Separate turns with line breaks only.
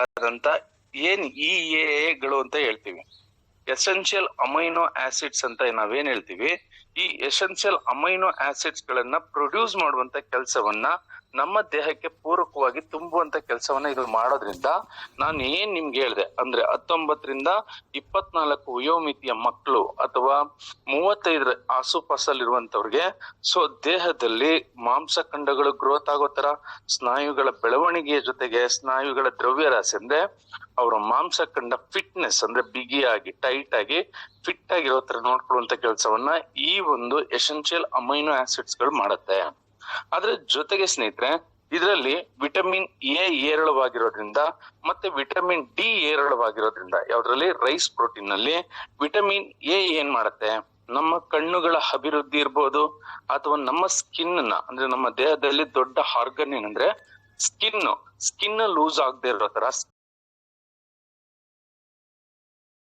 ಆದಂತ ಏನ್ EAAಗಳು ಅಂತ ಹೇಳ್ತೀವಿ, ಎಸೆನ್ಷಿಯಲ್ ಅಮೈನೋ ಆಸಿಡ್ಸ್ ಅಂತ ನಾವೇನ್ ಹೇಳ್ತೀವಿ, ಈ ಎಸೆನ್ಷಿಯಲ್ ಅಮೈನೋ ಆಸಿಡ್ಸ್ ಗಳನ್ನ ಪ್ರೊಡ್ಯೂಸ್ ಮಾಡುವಂತ ಕೆಲಸವನ್ನ ನಮ್ಮ ದೇಹಕ್ಕೆ ಪೂರಕವಾಗಿ ತುಂಬುವಂತ ಕೆಲಸವನ್ನ ಇದು ಮಾಡೋದ್ರಿಂದ ನಾನು ಏನ್ ನಿಮ್ಗೆ ಹೇಳ್ದೆ ಅಂದ್ರೆ 19ರಿಂದ 24 ವಯೋಮಿತಿಯ ಮಕ್ಕಳು ಅಥವಾ 35 ಆಸುಪಾಸಲ್ಲಿರುವಂತವ್ರಿಗೆ ಸೊ ದೇಹದಲ್ಲಿ ಮಾಂಸಖಂಡಗಳು ಗ್ರೋತ್ ಆಗೋ ತರ, ಸ್ನಾಯುಗಳ ಬೆಳವಣಿಗೆಯ ಜೊತೆಗೆ ಸ್ನಾಯುಗಳ ದ್ರವ್ಯರಾಶಿ ಅಂದ್ರೆ ಅವರ ಮಾಂಸಖಂಡ ಫಿಟ್ನೆಸ್ ಅಂದ್ರೆ ಬಿಗಿಯಾಗಿ ಟೈಟ್ ಆಗಿ ಫಿಟ್ ಆಗಿರೋ ತರ ನೋಡ್ಕೊಳ್ಳುವಂತ ಕೆಲಸವನ್ನ ಈ ಒಂದು ಎಸೆನ್ಷಿಯಲ್ ಅಮೈನೋ ಆಸಿಡ್ಸ್ ಗಳು ಮಾಡುತ್ತೆ. ಅದ್ರ ಜೊತೆಗೆ ಸ್ನೇಹಿತರೆ ಇದರಲ್ಲಿ ವಿಟಮಿನ್ ಎ ಹೇರಳವಾಗಿರೋದ್ರಿಂದ ಮತ್ತೆ ವಿಟಮಿನ್ ಡಿ ಹೇರಳವಾಗಿರೋದ್ರಿಂದ, ಯಾವ್ದ್ರಲ್ಲಿ ರೈಸ್ ಪ್ರೋಟೀನ್ ನಲ್ಲಿ ವಿಟಮಿನ್ ಎ ಏನ್ ಮಾಡುತ್ತೆ, ನಮ್ಮ ಕಣ್ಣುಗಳ ಅಭಿವೃದ್ಧಿ ಇರ್ಬೋದು ಅಥವಾ ನಮ್ಮ ಸ್ಕಿನ್ ನ ಅಂದ್ರೆ ನಮ್ಮ ದೇಹದಲ್ಲಿ ದೊಡ್ಡ ಆರ್ಗನ್ ಏನಂದ್ರೆ ಸ್ಕಿನ್ ಲೂಸ್ ಆಗದೆ ಇರೋ ತರ